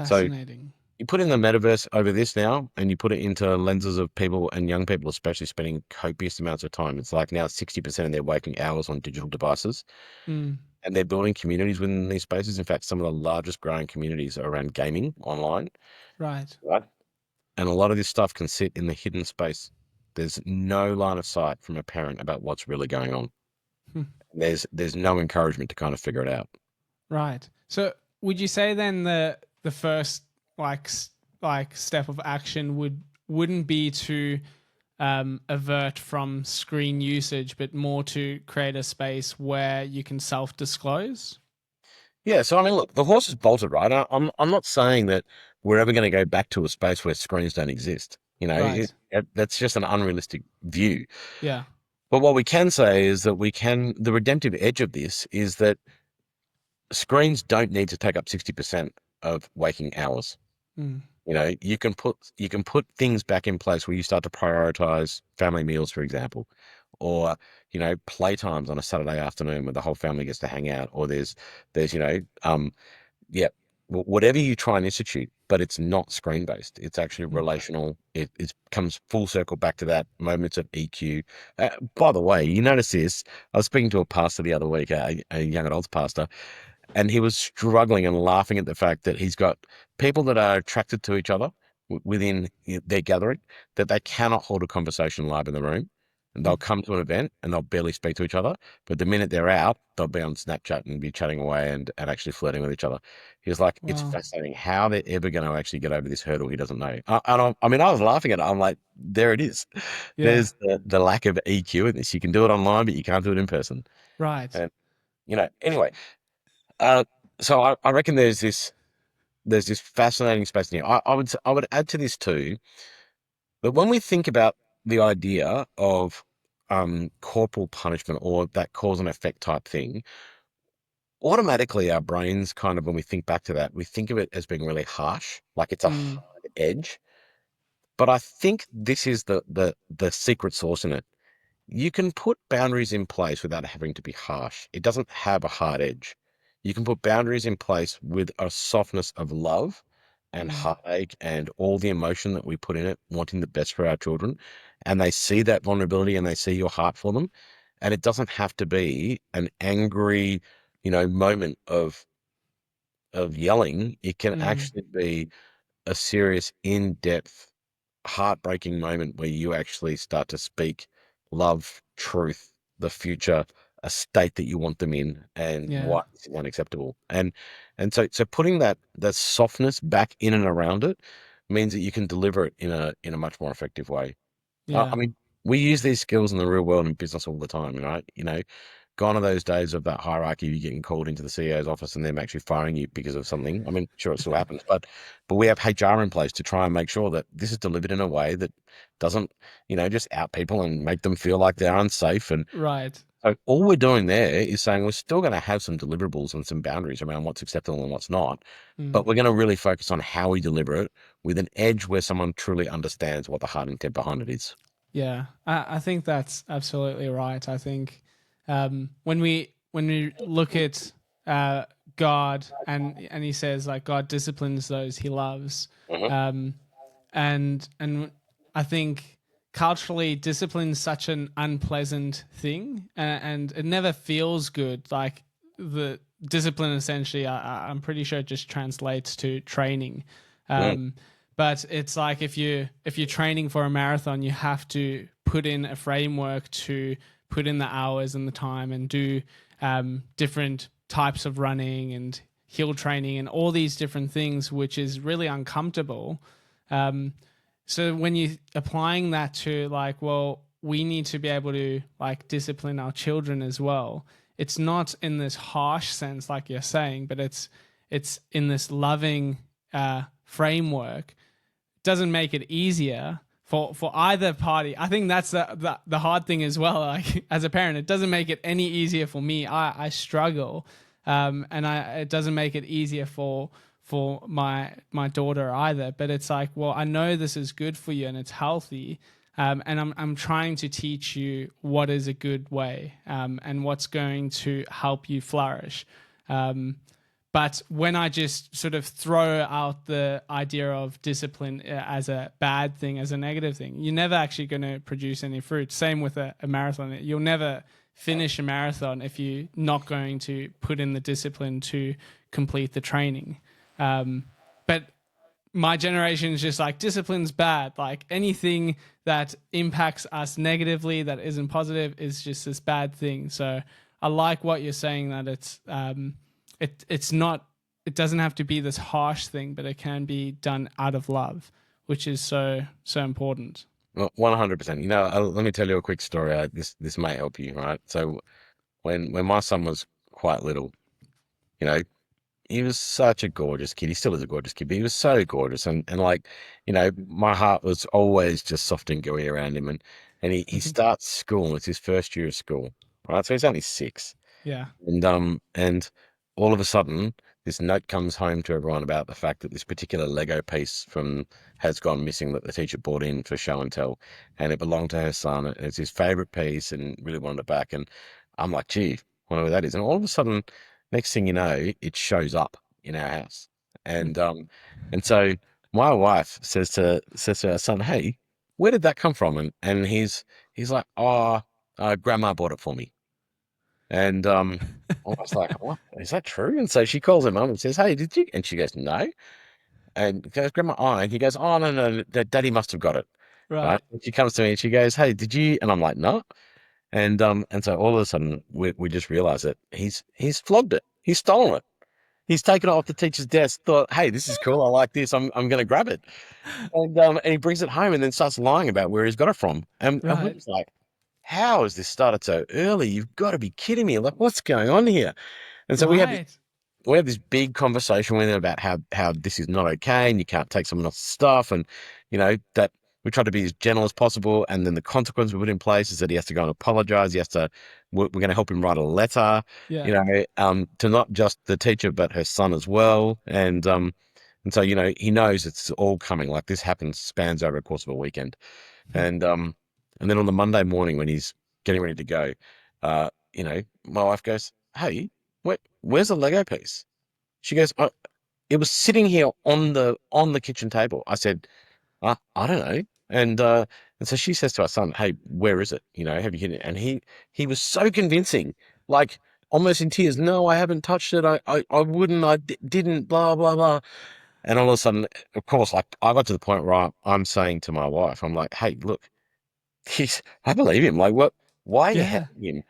Speaker 2: So
Speaker 1: Fascinating.
Speaker 2: you put in the metaverse over this now, and you put it into lenses of people and young people, especially spending copious amounts of time. It's like now 60% of their waking hours on digital devices,
Speaker 1: Mm,
Speaker 2: and they're building communities within these spaces. In fact, some of the largest growing communities are around gaming online,
Speaker 1: right.
Speaker 2: right? And a lot of this stuff can sit in the hidden space. There's no line of sight from a parent about what's really going on.
Speaker 1: Hmm.
Speaker 2: There's no encouragement to kind of figure it out.
Speaker 1: Right. So would you say then the first like step of action wouldn't be to avert from screen usage, but more to create a space where you can self disclose?
Speaker 2: Yeah, so I mean, look, the horse is bolted, right? I'm not saying that we're ever going to go back to a space where screens don't exist.
Speaker 1: Right.
Speaker 2: That's just an unrealistic view.
Speaker 1: Yeah.
Speaker 2: But what we can say is that the redemptive edge of this is that screens don't need to take up 60% of waking hours.
Speaker 1: Mm.
Speaker 2: You can put things back in place where you start to prioritize family meals, for example, or playtimes on a Saturday afternoon where the whole family gets to hang out, or there's yeah, whatever you try and institute, but it's not screen based. It's actually
Speaker 1: Mm.
Speaker 2: relational. It comes full circle back to that moments of EQ. By the way, you notice this. I was speaking to a pastor the other week, a young adults pastor, and he was struggling and laughing at the fact that he's got people that are attracted to each other within their gathering, that they cannot hold a conversation live in the room. And they'll
Speaker 1: Mm.
Speaker 2: come to an event and they'll barely speak to each other. But the minute they're out, they'll be on Snapchat and be chatting away and actually flirting with each other. He was like, it's
Speaker 1: Wow.
Speaker 2: fascinating how they're ever going to actually get over this hurdle he doesn't know. I mean, I was laughing at it. I'm like, there it is.
Speaker 1: Yeah.
Speaker 2: There's the lack of EQ in this. You can do it online, but you can't do it in person.
Speaker 1: Right.
Speaker 2: And, anyway, uh, so I reckon there's this fascinating space in here. I would add to this too that when we think about the idea of corporal punishment or that cause and effect type thing, automatically our brains kind of when we think back to that, we think of it as being really harsh, like it's a
Speaker 1: Mm.
Speaker 2: hard edge. But I think this is the secret sauce in it. You can put boundaries in place without having to be harsh. It doesn't have a hard edge. You can put boundaries in place with a softness of love and
Speaker 1: Mm.
Speaker 2: heartache and all the emotion that we put in it, wanting the best for our children. And they see that vulnerability and they see your heart for them. And it doesn't have to be an angry, moment of yelling. It can
Speaker 1: Mm.
Speaker 2: actually be a serious, in-depth heartbreaking moment where you actually start to speak love, truth, the future, a state that you want them in, and
Speaker 1: Yeah.
Speaker 2: why it's unacceptable. And so putting that softness back in and around it means that you can deliver it in a much more effective way. I
Speaker 1: Yeah.
Speaker 2: mean, we use these skills in the real world in business all the time, right? Gone are those days of that hierarchy, you getting called into the CEO's office and them actually firing you because of something. I mean, sure, it still happens, but we have HR in place to try and make sure that this is delivered in a way that doesn't, just out people and make them feel like they're unsafe. And
Speaker 1: Right.
Speaker 2: so all we're doing there is saying we're still going to have some deliverables and some boundaries around what's acceptable and what's not,
Speaker 1: Mm.
Speaker 2: but we're going to really focus on how we deliver it with an edge where someone truly understands what the heart intent behind it is.
Speaker 1: Yeah, I think that's absolutely right. I think when we look at God and he says like God disciplines those he loves,
Speaker 2: Hmm.
Speaker 1: um, and I think culturally discipline's such an unpleasant thing, and it never feels good. Like the discipline essentially, I'm pretty sure it just translates to training.
Speaker 2: Mm.
Speaker 1: Um, but it's like if you're training for a marathon, you have to put in a framework to put in the hours and the time and do different types of running and hill training and all these different things, which is really uncomfortable. Um, so when you applying that to like, well, we need to be able to like discipline our children as well. It's not in this harsh sense, like you're saying, but it's in this loving framework. Doesn't make it easier for either party. I think that's the hard thing as well. Like as a parent, it doesn't make it any easier for me. I struggle, and it doesn't make it easier for my daughter either. But it's like, well, I know this is good for you and it's healthy. And I'm trying to teach you what is a good way, and what's going to help you flourish. But when I just sort of throw out the idea of discipline as a bad thing, as a negative thing, you're never actually going to produce any fruit. Same with a marathon. You'll never finish a marathon if you're not going to put in the discipline to complete the training. But my generation is just like discipline's bad. Like anything that impacts us negatively that isn't positive is just this bad thing. So I like what you're saying that it's not, it doesn't have to be this harsh thing, but it can be done out of love, which is so important.
Speaker 2: Well, 100%. Let me tell you a quick story. This may help you, right? So when my son was quite little, you know, he was such a gorgeous kid. He still is a gorgeous kid, but he was so gorgeous. And like, my heart was always just soft and gooey around him. And he starts school. It's his first year of school, right? So he's only 6.
Speaker 1: Yeah.
Speaker 2: And all of a sudden, this note comes home to everyone about the fact that this particular Lego piece from has gone missing that the teacher brought in for show and tell, and it belonged to her son. And it's his favorite piece, and really wanted it back. And I'm like, gee, wonder where that is. And all of a sudden, next thing you know, it shows up in our house. And so my wife says to her son, "Hey, where did that come from?" And he's like, "Oh, grandma bought it for me." And I was like, "What? Is that true?" And so she calls her mum and says, "Hey, did you?" And she goes, "No." And goes, "Grandma, oh." And he goes, "Oh, no, no, Daddy must have got it." Right?
Speaker 1: Right.
Speaker 2: And she comes to me and she goes, "Hey, did you?" And I'm like, "No." And so all of a sudden we just realize that he's flogged it. He's stolen it. He's taken it off the teacher's desk, thought, "Hey, this is cool. I like this. I'm gonna grab it." And he brings it home and then starts lying about where he's got it from. And we're
Speaker 1: Right.
Speaker 2: just like, how has this started so early? You've got to be kidding me. Like, what's going on here? And so
Speaker 1: Right.
Speaker 2: we have this big conversation with him about how this is not okay and you can't take someone else's stuff, and that we try to be as gentle as possible. And then the consequence we put in place is that he has to go and apologize. We're going to help him write a letter,
Speaker 1: Yeah.
Speaker 2: to not just the teacher but her son as well. And so he knows it's all coming. Like, this happens, spans over a course of a weekend. And then on the Monday morning when he's getting ready to go, my wife goes, "Hey, where's the Lego piece?" She goes, "It was sitting here on the kitchen table." I said, "I don't know." And so she says to our son, "Hey, where is it? Have you hit it?" And he was so convincing, like almost in tears. "No, I haven't touched it. I wouldn't. Didn't. Blah blah blah." And all of a sudden, of course, like I got to the point where I'm saying to my wife, I'm like, "Hey, look, I believe him. Like, what? Why are you
Speaker 1: Yeah.
Speaker 2: helping him?"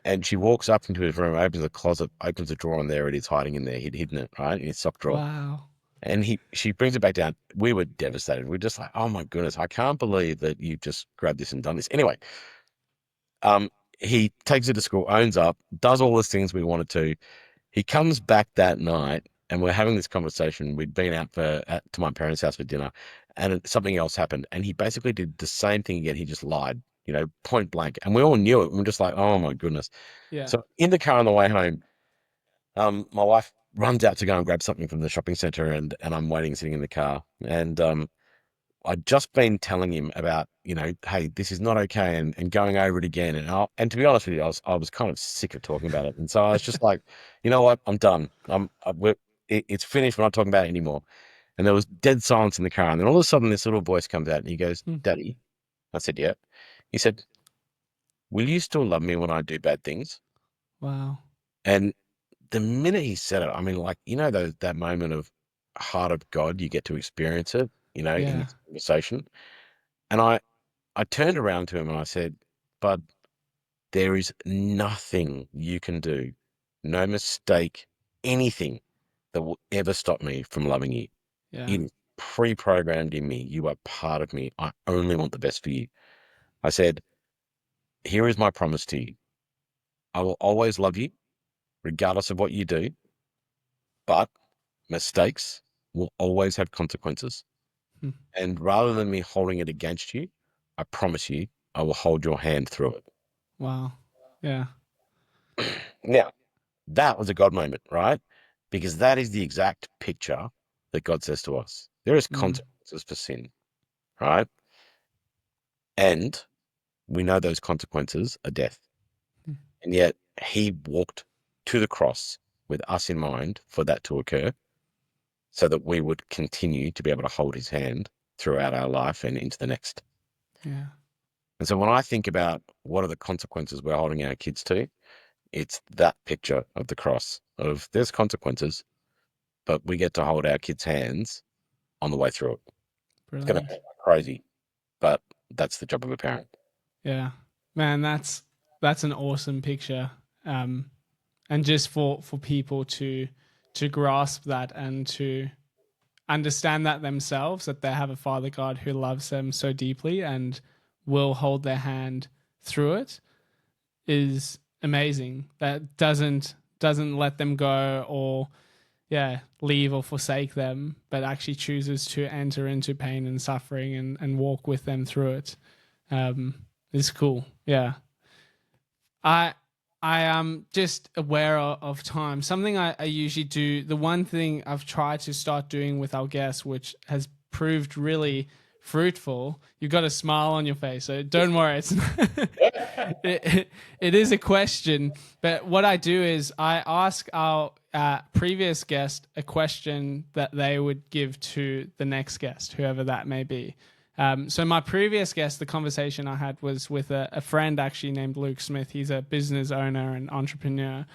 Speaker 2: And she walks up into his room, opens the closet, opens the drawer, and there it is, hiding in there. He'd hidden it, right, in his sock drawer.
Speaker 1: Wow.
Speaker 2: And she brings it back down. We were devastated. We're just like, "Oh my goodness, I can't believe that you just grabbed this and done this." Anyway, um, he takes it to school, owns up, does all the things we wanted to. He comes back that night, and we're having this conversation. We'd been out to my parents' house for dinner, and something else happened. And he basically did the same thing again. He just lied, point blank. And we all knew it. And we're just like, "Oh my goodness."
Speaker 1: Yeah.
Speaker 2: So in the car on the way home, my wife runs out to go and grab something from the shopping center, and I'm waiting, sitting in the car. And I'd just been telling him about, "Hey, this is not okay," and going over it again. And to be honest with you, I was kind of sick of talking about it. And so I was just like, "You know what? I'm done. It's finished. We're not talking about it anymore." And there was dead silence in the car. And then all of a sudden, this little voice comes out and he goes,
Speaker 1: Hmm.
Speaker 2: "Daddy." I said, "Yeah." He said, "Will you still love me when I do bad things?"
Speaker 1: Wow.
Speaker 2: And the minute he said it, I mean, like, that moment of heart of God, you get to experience it, in
Speaker 1: Yeah.
Speaker 2: this conversation. And I turned around to him and I said, "Bud, there is nothing you can do, no mistake, anything that will ever stop me from loving you.
Speaker 1: Yeah.
Speaker 2: It is pre-programmed in me. You are part of me. I only want the best for you." I said, "Here is my promise to you. I will always love you, regardless of what you do, but mistakes will always have consequences.
Speaker 1: Hmm.
Speaker 2: And rather than me holding it against you, I promise you, I will hold your hand through it."
Speaker 1: Wow. Yeah.
Speaker 2: Now, that was a God moment, right? Because that is the exact picture that God says to us. There is
Speaker 1: Mm.
Speaker 2: consequences for sin, right? And we know those consequences are death.
Speaker 1: Hmm.
Speaker 2: And yet he walked to the cross with us in mind for that to occur, so that we would continue to be able to hold his hand throughout our life and into the next.
Speaker 1: Yeah.
Speaker 2: And so when I think about what are the consequences we're holding our kids to, it's that picture of the cross of there's consequences, but we get to hold our kids' hands on the way through it. It's going to
Speaker 1: Brilliant.
Speaker 2: hurt like crazy, but that's the job of a parent.
Speaker 1: Yeah. Man, that's an awesome picture. Um, and just for people to grasp that and to understand that themselves, that they have a Father God who loves them so deeply and will hold their hand through it, is amazing. That doesn't let them go, or yeah, leave or forsake them, but actually chooses to enter into pain and suffering and walk with them through it. Is cool. Yeah. I I am just aware of time. Something I usually do. The one thing I've tried to start doing with our guests, which has proved really fruitful. You've got a smile on your face, so don't worry. It's it is a question, but what I do is I ask our previous guest a question that they would give to the next guest, whoever that may be. So my previous guest, the conversation I had was with a friend actually named Luke Smith. He's a business owner and entrepreneur,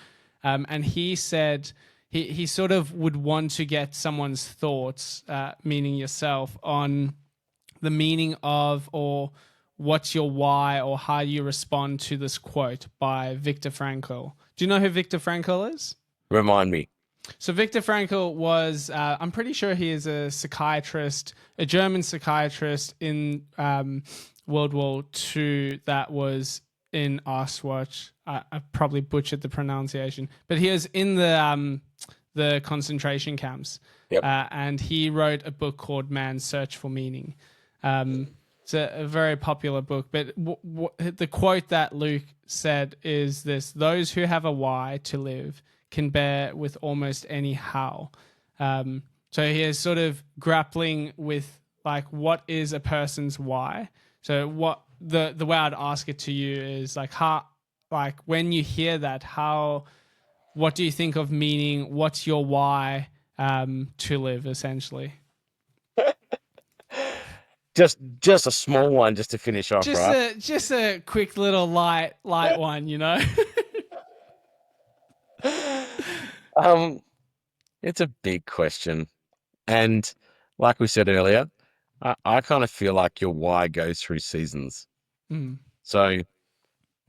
Speaker 1: and he said he sort of would want to get someone's thoughts, meaning yourself, on the meaning of or what's your why or how you respond to this quote by Viktor Frankl. Do you know who Viktor Frankl is?
Speaker 2: Remind me.
Speaker 1: So Viktor Frankl was, I'm pretty sure he is a psychiatrist, a German psychiatrist in World War II that was in Auschwitz. I probably butchered the pronunciation, but he was in the concentration camps.
Speaker 2: Yep.
Speaker 1: And he wrote a book called Man's Search for Meaning. It's a very popular book, but the quote that Luke said is this: those who have a why to live can bear with almost any how. So he is sort of grappling with like, what is a person's why? So what the way I'd ask it to you is like, how, like when you hear that, what do you think of meaning? What's your why to live, essentially?
Speaker 2: Just a small one, just to finish off,
Speaker 1: Just
Speaker 2: right?
Speaker 1: a quick little light one, you know.
Speaker 2: Um, it's a big question, and like we said earlier, I kind of feel like your why goes through seasons.
Speaker 1: Mm,
Speaker 2: So,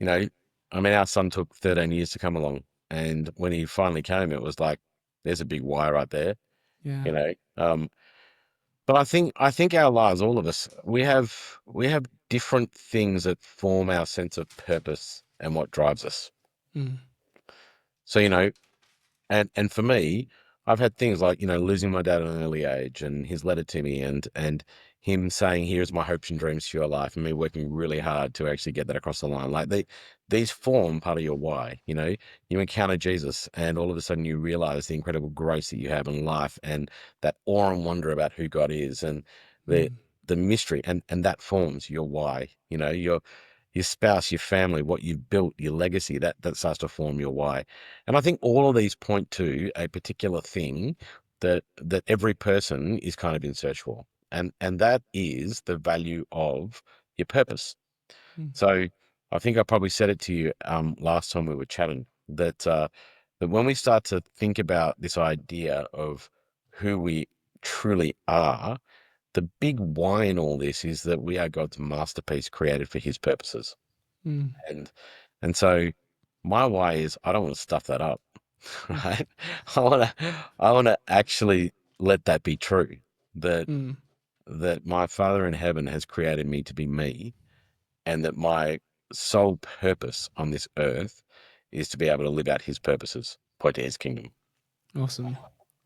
Speaker 2: I mean, our son took 13 years to come along, and when he finally came, it was like, there's a big why right there,
Speaker 1: yeah.
Speaker 2: you know. But I think our lives, all of us, we have different things that form our sense of purpose and what drives us.
Speaker 1: Mm,
Speaker 2: So, and for me, I've had things like, losing my dad at an early age and his letter to me and him saying, here's my hopes and dreams for your life, and me working really hard to actually get that across the line. Like these form part of your why, you encounter Jesus and all of a sudden you realize the incredible grace that you have in life and that awe and wonder about who God is and the
Speaker 1: mm,
Speaker 2: the mystery and that forms your why, your spouse, your family, what you've built, your legacy, that starts to form your why. And I think all of these point to a particular thing that every person is kind of in search for. And that is the value of your purpose.
Speaker 1: mm,
Speaker 2: So I think I probably said it to you last time we were chatting that when we start to think about this idea of who we truly are, the big why in all this is that we are God's masterpiece created for his purposes.
Speaker 1: mm,
Speaker 2: And and so my why is I don't want to stuff that up,
Speaker 1: mm,
Speaker 2: right? I want to actually let that be true. That
Speaker 1: mm,
Speaker 2: that my Father in heaven has created me to be me, and that my sole purpose on this earth is to be able to live out his purposes, point to his kingdom.
Speaker 1: awesome.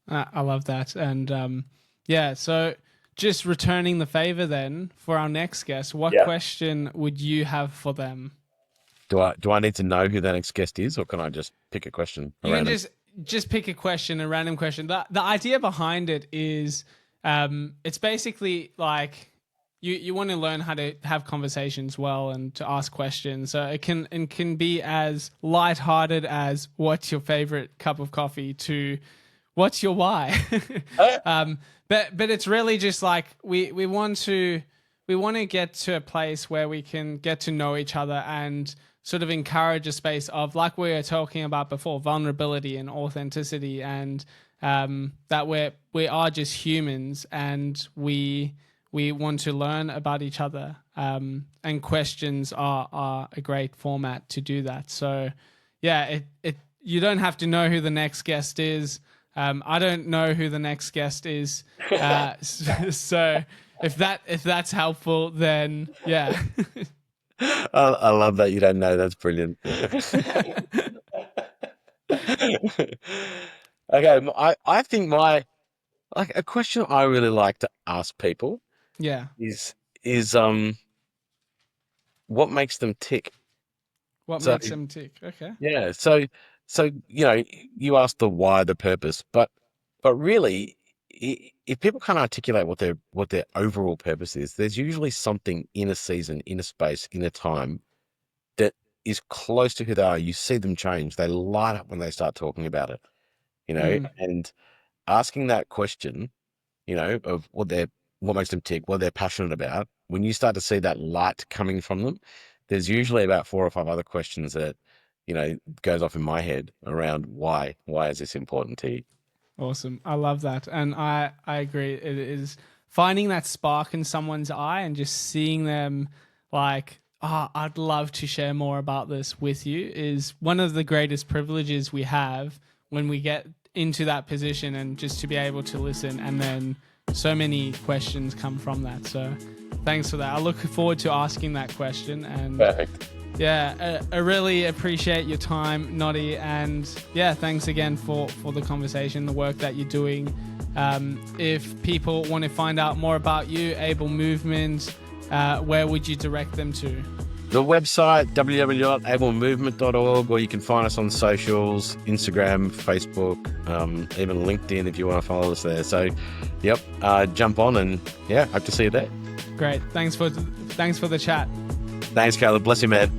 Speaker 1: I love that. And yeah, so just returning the favor then for our next guest, what
Speaker 2: Yeah.
Speaker 1: question would you have for them?
Speaker 2: Do I need to know who the next guest is, or can I just pick a question
Speaker 1: You can
Speaker 2: around him?
Speaker 1: just pick a question, a random question. The idea behind it is it's basically like you want to learn how to have conversations well and to ask questions. So it can be as lighthearted as what's your favorite cup of coffee to what's your why. But it's really just like we want to get to a place where we can get to know each other and sort of encourage a space of, like we were talking about before, vulnerability and authenticity, and that we are just humans and we want to learn about each other, and questions are a great format to do that. So yeah, it you don't have to know who the next guest is. I don't know who the next guest is. So if that's helpful, then yeah.
Speaker 2: I love that you don't know. That's brilliant. Okay, I think like a question I really like to ask people
Speaker 1: Yeah.
Speaker 2: is what makes them tick?
Speaker 1: What
Speaker 2: So
Speaker 1: makes them tick? Okay.
Speaker 2: yeah, so you ask the why, the purpose, but really, if people can't articulate what their overall purpose is, there's usually something in a season, in a space, in a time that is close to who they are. You see them change. They light up when they start talking about it,
Speaker 1: Mm.
Speaker 2: and asking that question, of what makes them tick, what they're passionate about. When you start to see that light coming from them, there's usually about 4 or 5 other questions that, goes off in my head around why is this important to you?
Speaker 1: Awesome. I love that. And I agree. It is finding that spark in someone's eye and just seeing them like, oh, I'd love to share more about this with you is one of the greatest privileges we have when we get into that position and just to be able to listen. And then so many questions come from that. So thanks for that. I look forward to asking that question. And
Speaker 2: Perfect.
Speaker 1: yeah, I really appreciate your time, Noddy, and yeah, thanks again for the conversation, the work that you're doing. If people want to find out more about you, Able Movement, where would you direct them to?
Speaker 2: The website, www.ablemovement.org, or you can find us on socials, Instagram, Facebook, even LinkedIn if you want to follow us there. So, yep, jump on and yeah, hope to see you there.
Speaker 1: Great. Thanks for the chat.
Speaker 2: Thanks, Caleb. Bless you, man.